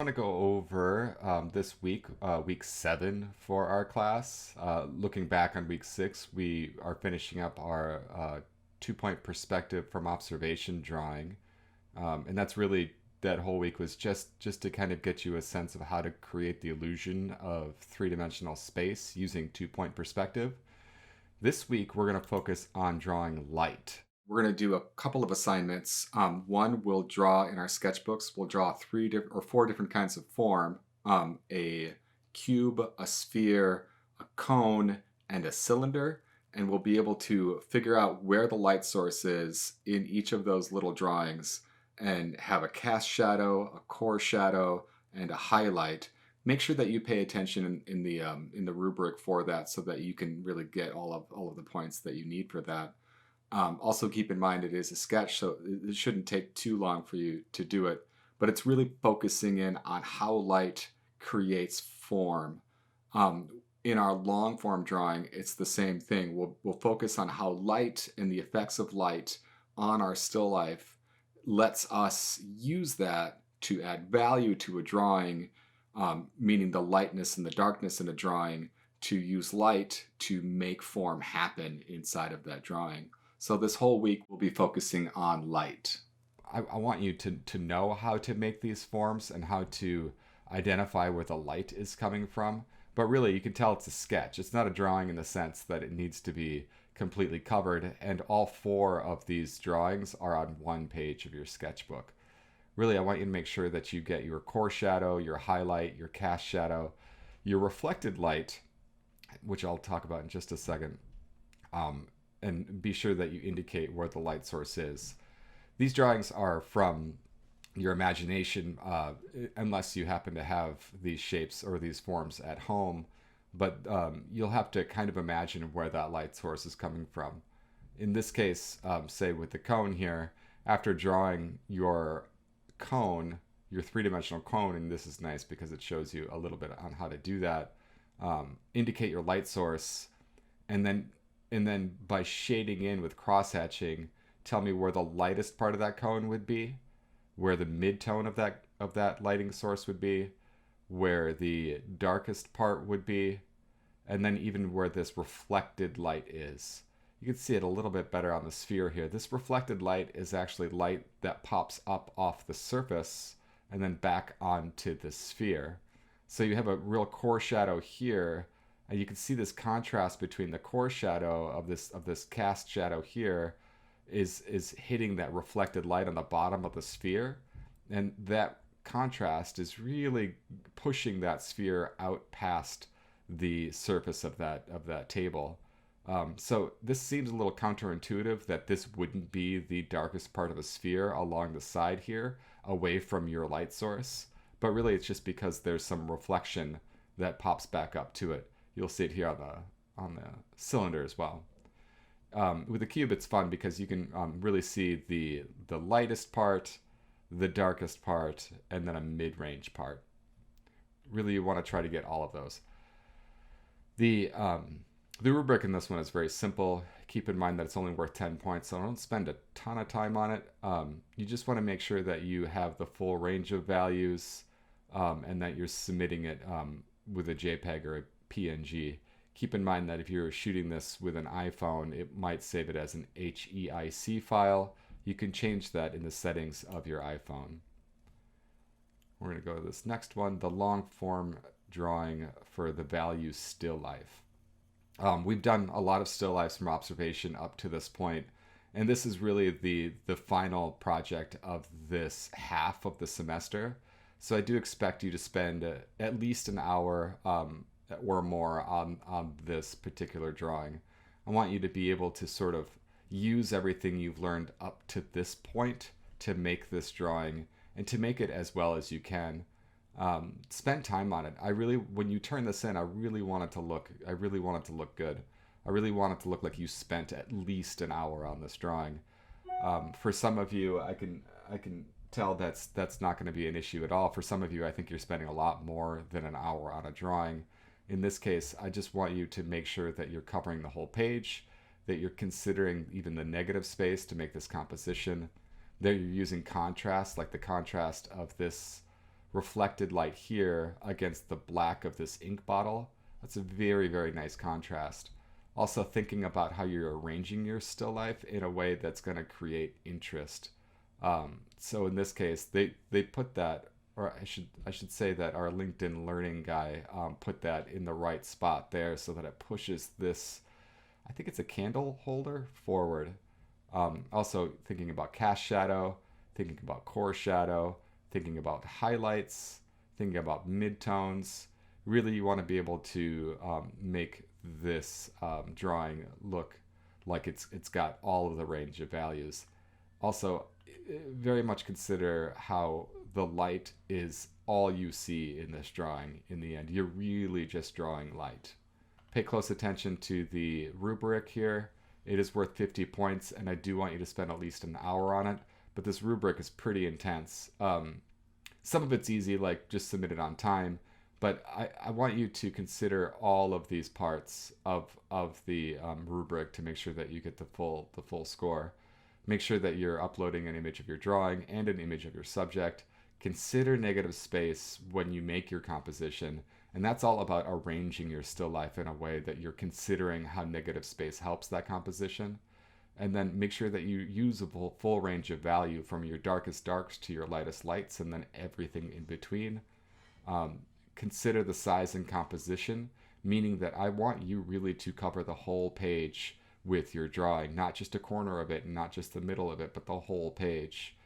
I want to go over this week, week 7 for our class. Looking back on week 6, we are finishing up our 2 point perspective from observation drawing. And that's really, that whole week was just to kind of get you a sense of how to create the illusion of three-dimensional space using 2 point perspective. This week, we're going to focus on drawing light. We're going to do a couple of assignments. One, we'll draw in our sketchbooks, we'll draw four different kinds of form, a cube, a sphere, a cone, and a cylinder. And we'll be able to figure out where the light source is in each of those little drawings and have a cast shadow, a core shadow, and a highlight. Make sure that you pay attention in the rubric for that so that you can really get all of the points that you need for that. Also keep in mind it is a sketch, so it shouldn't take too long for you to do it, but it's really focusing in on how light creates form. In our long form drawing, it's the same thing. We'll focus on how light and the effects of light on our still life lets us use that to add value to a drawing, meaning the lightness and the darkness in a drawing, to use light to make form happen inside of that drawing. So this whole week we'll be focusing on light. I want you to know how to make these forms and how to identify where the light is coming from. But really, you can tell it's a sketch. It's not a drawing in the sense that it needs to be completely covered. And all four of these drawings are on one page of your sketchbook. Really, I want you to make sure that you get your core shadow, your highlight, your cast shadow, your reflected light, which I'll talk about in just a second, and be sure that you indicate where the light source is. These drawings are from your imagination, unless you happen to have these shapes or these forms at home, but you'll have to kind of imagine where that light source is coming from. In this case, say with the cone here, after drawing your cone, your three-dimensional cone, and this is nice because it shows you a little bit on how to do that, indicate your light source, and then by shading in with cross-hatching, tell me where the lightest part of that cone would be, where the mid-tone of that lighting source would be, where the darkest part would be, and then even where this reflected light is. You can see it a little bit better on the sphere here. This reflected light is actually light that pops up off the surface and then back onto the sphere. So you have a real core shadow here, and you can see this contrast between the core shadow of this cast shadow here is hitting that reflected light on the bottom of the sphere, and that contrast is really pushing that sphere out past the surface of that table. So this seems a little counterintuitive that this wouldn't be the darkest part of a sphere along the side here, away from your light source, but really it's just because there's some reflection that pops back up to it. You'll see it here on the cylinder as well. With the cube, it's fun because you can really see the lightest part, the darkest part, and then a mid-range part. Really, you want to try to get all of those. The rubric in this one is very simple. Keep in mind that it's only worth 10 points, so don't spend a ton of time on it. You just want to make sure that you have the full range of values, and that you're submitting it with a JPEG or a PNG. Keep in mind that if you're shooting this with an iPhone, it might save it as an HEIC file. You can change that in the settings of your iPhone. We're going to go to this next one, the long form drawing for the value still life. We've done a lot of still lifes from observation up to this point, and this is really the final project of this half of the semester. So I do expect you to spend at least an hour or more on this particular drawing. I want you to be able to sort of use everything you've learned up to this point to make this drawing and to make it as well as you can. Spend time on it. When you turn this in, I really want it to look good. I really want it to look like you spent at least an hour on this drawing. For some of you, I can tell that's not going to be an issue at all. For some of you, I think you're spending a lot more than an hour on a drawing. In this case, I just want you to make sure that you're covering the whole page, that you're considering even the negative space to make this composition, that you're using contrast, like the contrast of this reflected light here against the black of this ink bottle. That's a very, very nice contrast. Also thinking about how you're arranging your still life in a way that's going to create interest. So in this case, they put that, or I should say that our LinkedIn Learning guy put that in the right spot there so that it pushes this. I think it's a candle holder forward. Also thinking about cast shadow, thinking about core shadow, thinking about highlights, thinking about midtones. Really, you want to be able to make this drawing look like it's got all of the range of values. Also, very much consider how the light is all you see in this drawing in the end. You're really just drawing light. Pay close attention to the rubric here. It is worth 50 points, and I do want you to spend at least an hour on it, but this rubric is pretty intense. Some of it's easy, like just submit it on time, but I want you to consider all of these parts of the rubric to make sure that you get the full score. Make sure that you're uploading an image of your drawing and an image of your subject. Consider negative space when you make your composition, and that's all about arranging your still life in a way that you're considering how negative space helps that composition. And then make sure that you use a full range of value from your darkest darks to your lightest lights, and then everything in between. Consider the size and composition, meaning that I want you really to cover the whole page with your drawing, not just a corner of it and not just the middle of it, but the whole page.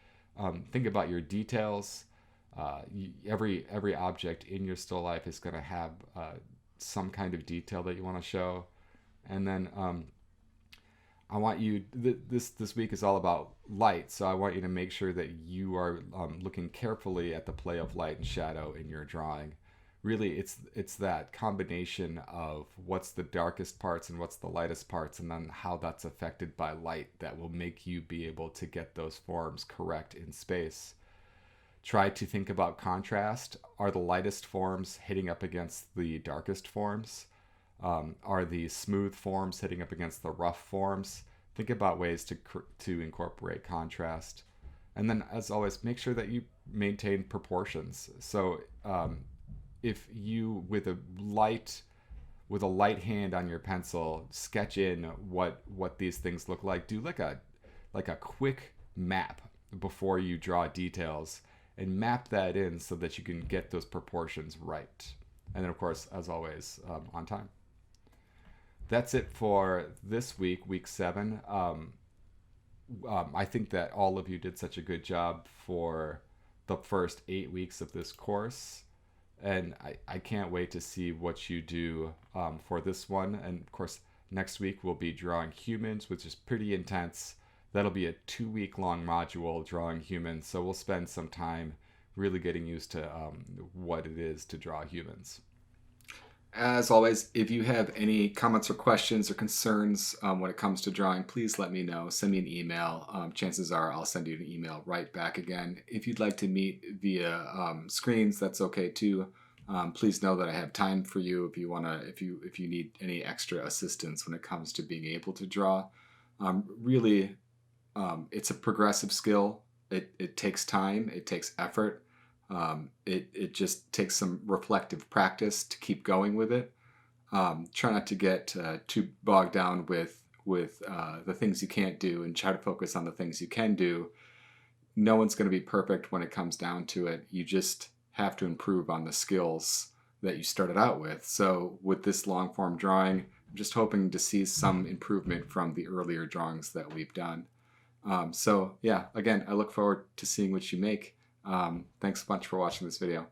Think about your details. Every object in your still life is going to have some kind of detail that you want to show. And then I want you, this week is all about light, so I want you to make sure that you are looking carefully at the play of light and shadow in your drawing. Really, it's that combination of what's the darkest parts and what's the lightest parts, and then how that's affected by light that will make you be able to get those forms correct in space. Try to think about contrast. Are the lightest forms hitting up against the darkest forms? Are the smooth forms hitting up against the rough forms? Think about ways to incorporate contrast. And then, as always, make sure that you maintain proportions. So if you, with a light hand on your pencil, sketch in what these things look like, do like a quick map before you draw details, and map that in so that you can get those proportions right. And then, of course, as always, on time. That's it for this week, week 7. I think that all of you did such a good job for the first 8 weeks of this course. And I can't wait to see what you do for this one. And of course, next week we'll be drawing humans, which is pretty intense. That'll be a 2-week-long module drawing humans. So we'll spend some time really getting used to what it is to draw humans. As always, if you have any comments or questions or concerns when it comes to drawing, please let me know. Send me an email. Chances are I'll send you an email right back again. If you'd like to meet via screens, that's okay too. Please know that I have time for you if you need any extra assistance when it comes to being able to draw. Really, it's a progressive skill. It takes time. It takes effort. It just takes some reflective practice to keep going with it. Try not to get too bogged down with the things you can't do, and try to focus on the things you can do. No one's going to be perfect when it comes down to it. You just have to improve on the skills that you started out with. So with this long form drawing, I'm just hoping to see some improvement from the earlier drawings that we've done. So yeah, again, I look forward to seeing what you make. Thanks a bunch for watching this video.